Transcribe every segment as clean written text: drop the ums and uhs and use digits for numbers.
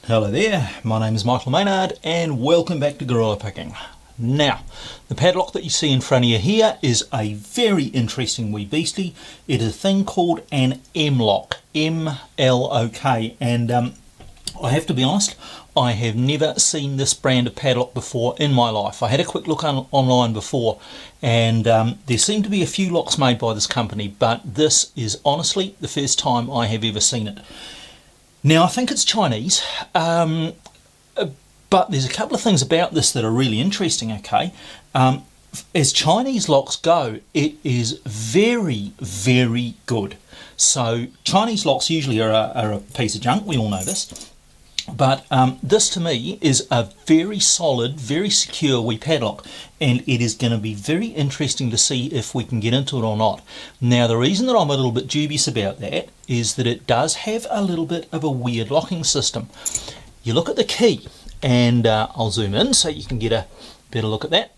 Hello there, my name is Michael Maynard and welcome back to Gorilla Picking. Now, the padlock that you see in front of you here is a very interesting wee beastie. It is a thing called an MLOK, M-L-O-K, and I have to be honest, I have never seen this brand of padlock before in my life. I had a quick look online before and there seem to be a few locks made by this company, but this is honestly the first time I have ever seen it. Now, I think it's Chinese, but there's a couple of things about this that are really interesting, okay? As Chinese locks go, it is very, very good. So Chinese locks usually are a piece of junk, we all know this. But this to me is a very solid, very secure wee padlock, and it is going to be very interesting to see if we can get into it or not. Now, the reason that I'm a little bit dubious about that is that it does have a little bit of a weird locking system. You look at the key, and I'll zoom in so you can get a better look at that.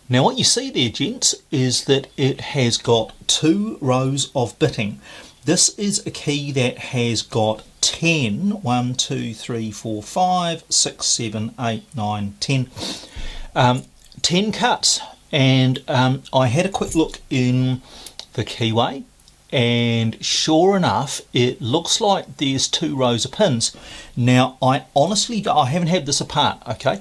Now, what you see there, gents, is that it has got 2 rows of bitting. This is a key that has got 10, 1, 2, 3, 4, 5, 6, 7, 8, 9, 10, 10 cuts. And I had a quick look in the keyway, and sure enough, it looks like there's 2 rows of pins. Now, I haven't had this apart, okay?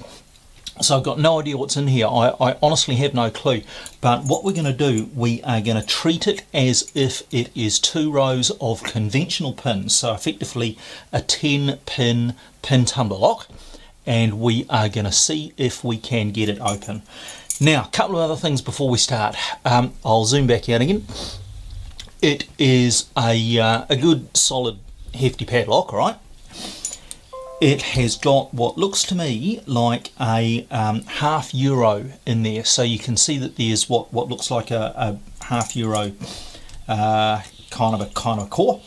So I've got no idea what's in here. I honestly have no clue. But what we're going to do, we are going to treat it as if it is 2 rows of conventional pins. So effectively a 10 pin tumbler lock. And we are going to see if we can get it open. Now, a couple of other things before we start. I'll zoom back out again. It is a good, solid, hefty padlock, all right? It has got what looks to me like a €0.5 in there, so you can see that there's what looks like a €0.5 kind of a core.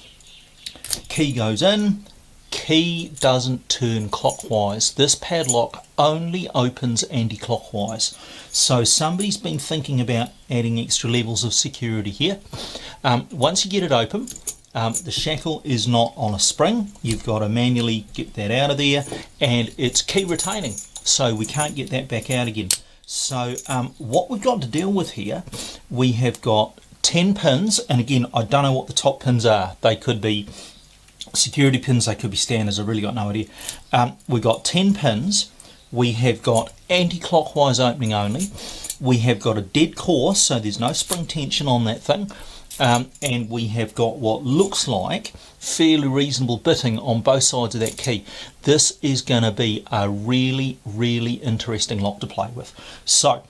Key goes in. Key doesn't turn clockwise. This padlock only opens anti-clockwise. So somebody's been thinking about adding extra levels of security here. Once you get it open, the shackle is not on a spring. You've got to manually get that out of there, and it's key retaining, so we can't get that back out again. So what we've got to deal with here, we have got 10 pins, and again, I don't know what the top pins are. They could be security pins, they could be standards, I've really got no idea. We've got 10 pins. We have got anti-clockwise opening only. We have got a dead core, so there's no spring tension on that thing. And we have got what looks like fairly reasonable bitting on both sides of that key. This is going to be a really, really interesting lock to play with. So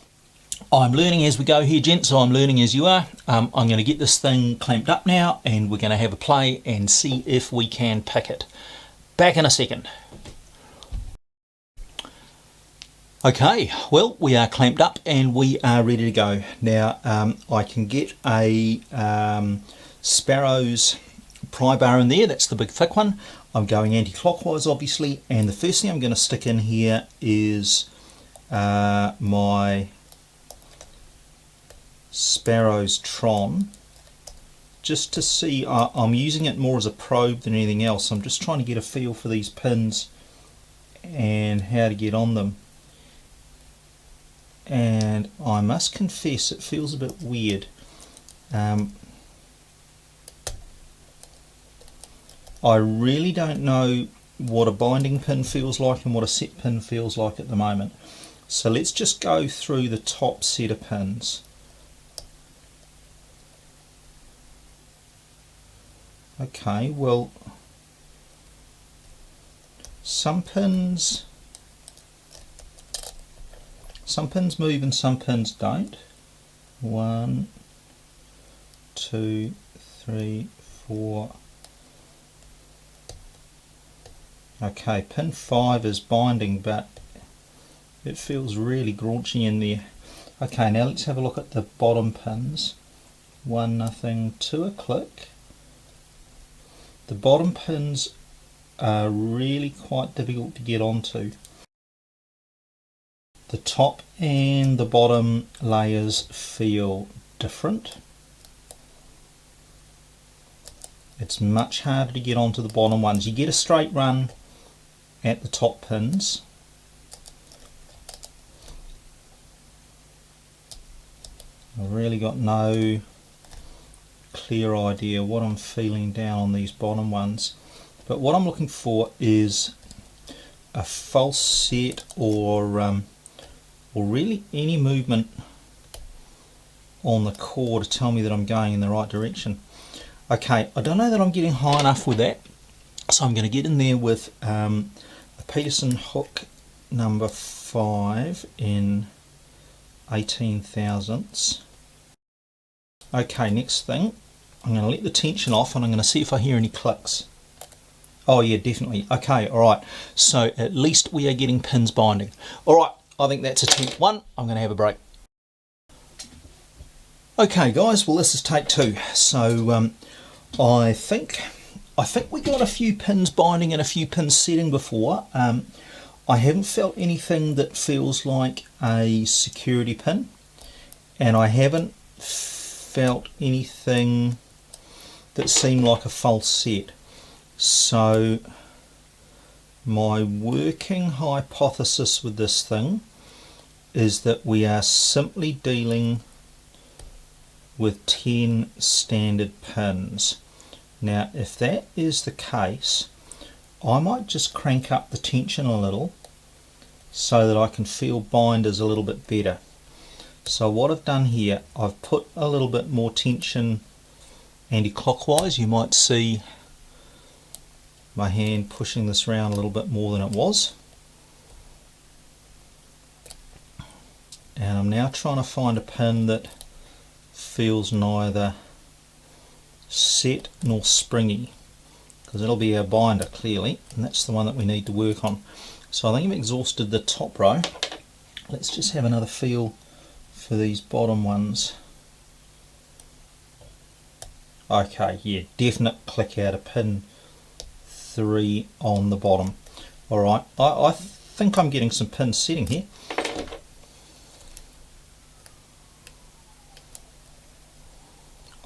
I'm learning as we go here, gents, so I'm learning as you are. I'm going to get this thing clamped up now, and we're going to have a play and see if we can pick it. Back in a second. Okay, well, we are clamped up and we are ready to go. Now, I can get a Sparrow's pry bar in there. That's the big thick one. I'm going anti-clockwise, obviously, and the first thing I'm going to stick in here is my Sparrow's Tron, just to see. I'm using it more as a probe than anything else. I'm just trying to get a feel for these pins and how to get on them. And I must confess, it feels a bit weird. I really don't know what a binding pin feels like and what a set pin feels like at the moment. So let's just go through the top set of pins. Okay, well, some pins move and some pins don't. 1, 2, 3, 4. Okay, pin 5 is binding, but it feels really graunchy in there. Okay, now let's have a look at the bottom pins. 1, nothing, 2, a click. The bottom pins are really quite difficult to get onto. The top and the bottom layers feel different. It's much harder to get onto the bottom ones. You get a straight run at the top pins. I've really got no clear idea what I'm feeling down on these bottom ones, but what I'm looking for is a false set or really any movement on the core to tell me that I'm going in the right direction. Okay, I don't know that I'm getting high enough with that, so I'm going to get in there with a Peterson hook number 5 in 18 thousandths. Okay, next thing, I'm going to let the tension off and I'm going to see if I hear any clicks. Oh yeah, definitely. Okay, alright, so at least we are getting pins binding. Alright, I think that's attempt 1. I'm going to have a break. Okay guys, well this is take 2. So I think we got a few pins binding and a few pins setting before. I haven't felt anything that feels like a security pin, and I haven't felt anything that seemed like a false set. So my working hypothesis with this thing is that we are simply dealing with 10 standard pins. Now if that is the case, I might just crank up the tension a little so that I can feel binders a little bit better. So what I've done here, I've put a little bit more tension anti-clockwise. You might see my hand pushing this around a little bit more than it was. And I'm now trying to find a pin that feels neither set nor springy, because it'll be our binder clearly, and that's the one that we need to work on. So I think I've exhausted the top row. Let's just have another feel for these bottom ones. Okay, yeah, definite click out of pin 3 on the bottom. Alright, I think I'm getting some pin setting here.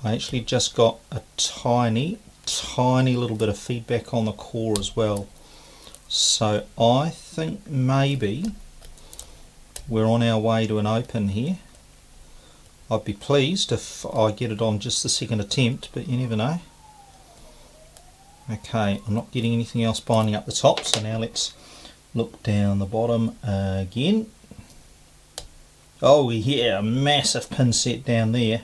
I actually just got a tiny little bit of feedback on the core as well. So I think maybe we're on our way to an open here. I'd be pleased if I get it on just the second attempt, but you never know. Okay, I'm not getting anything else binding up the top, so now let's look down the bottom again. Oh yeah, massive pin set down there.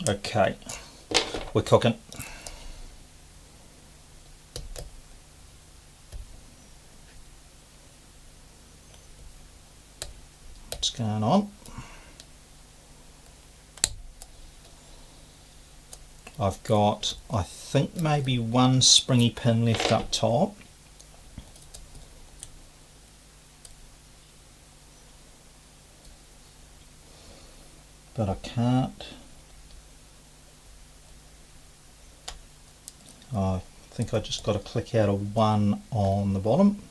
Okay, we're cooking. What's going on? I've got, I think, maybe one springy pin left up top. But I can't. I think I just got to click out a 1 on the bottom.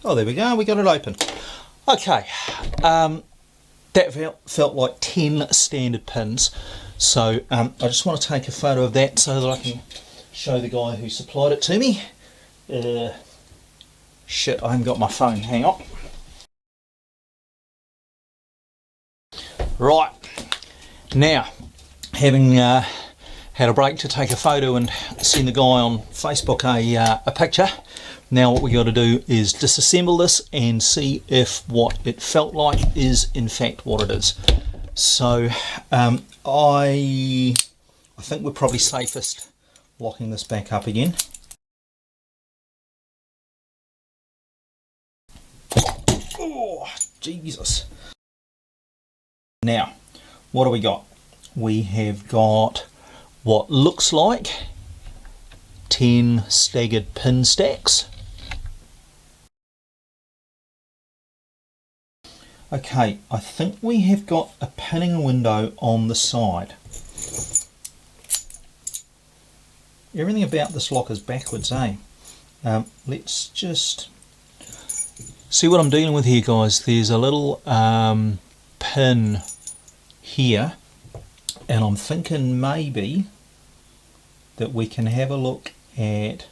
Oh, there we go, we got it open. Okay, that felt like 10 standard pins. So I just want to take a photo of that so that I can show the guy who supplied it to me. Shit, I haven't got my phone, hang on. Right, now, having had a break to take a photo and send the guy on Facebook a picture, now what we got to do is disassemble this and see if what it felt like is in fact what it is. So I think we're probably safest locking this back up again. Oh, Jesus. Now, what do we got? We have got what looks like 10 staggered pin stacks. Okay, I think we have got a pinning window on the side. Everything about this lock is backwards, eh? Let's just see what I'm dealing with here, guys. There's a little pin here, and I'm thinking maybe that we can have a look at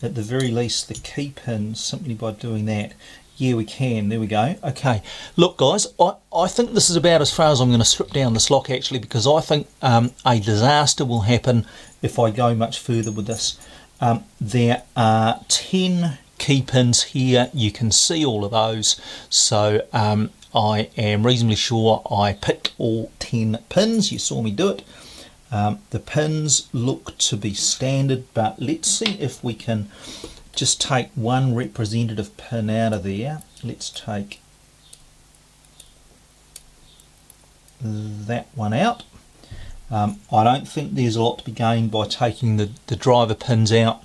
the very least the key pin simply by doing that. Yeah, we can. There we go. Okay, look guys, I think this is about as far as I'm going to strip down this lock actually, because I think a disaster will happen if I go much further with this. There are 10 key pins here. You can see all of those, so I am reasonably sure I picked all 10 pins. You saw me do it. The pins look to be standard, but let's see if we can just take one representative pin out of there. Let's take that one out. I don't think there's a lot to be gained by taking the driver pins out,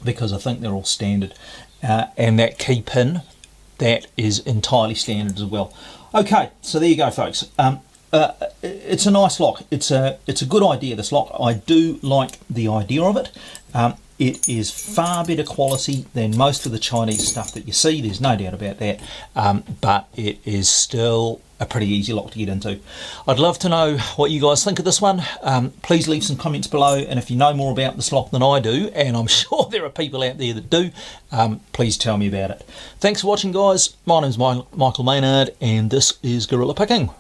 because I think they're all standard. And that key pin, that is entirely standard as well. Okay, so there you go folks. It's a nice lock. It's a good idea, this lock. I do like the idea of it. It is far better quality than most of the Chinese stuff that you see, there's no doubt about that, but it is still a pretty easy lock to get into. I'd love to know what you guys think of this one. Please leave some comments below, and if you know more about this lock than I do, and I'm sure there are people out there that do, please tell me about it. Thanks for watching guys. My name's Michael Maynard, and this is Gorilla Picking.